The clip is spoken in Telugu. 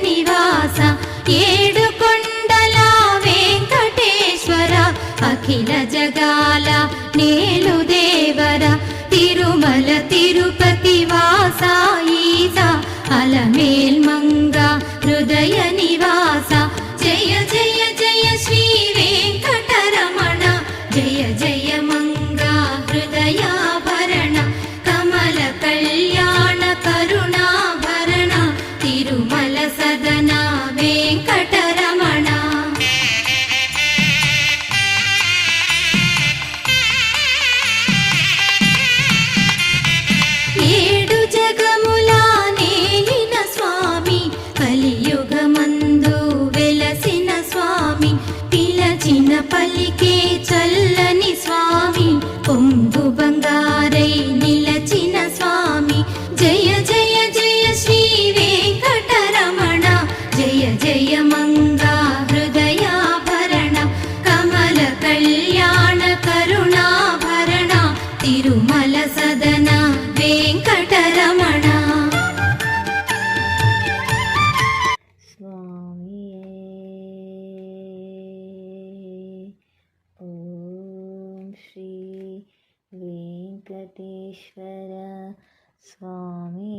నివాస ఏడుకొండల వెంకటేశ్వర అఖిల జగాల నేలు దేవర తిరుమల తిరుపతి వాస ఈస అలమేల్ మంగ హృదయ నివాస జయ జయ జయ శ్రీ వెంకటరమణ జయ జయ మంగ హృదయాభరణ కమల కళ్యాణ కరుణాభరణ తిరుమల సదన వెంకటరమణ ఏడు జగముల నేలిన స్వామి కలియుగమందు వెలసిన స్వామి పిలచిన పలికే చల్లని స్వామి పొంగు బంగారై నిలచిన స్వామి జయ జయ జయ శ్రీ వెంకటరమణ జయ జయ మంగా హృదయాభరణ కమల కళ్యాణ కరుణాభరణ తిరుమల సదన వెంకటరమణ ఓం శ్రీ వెంకటేశ్వర స్వామి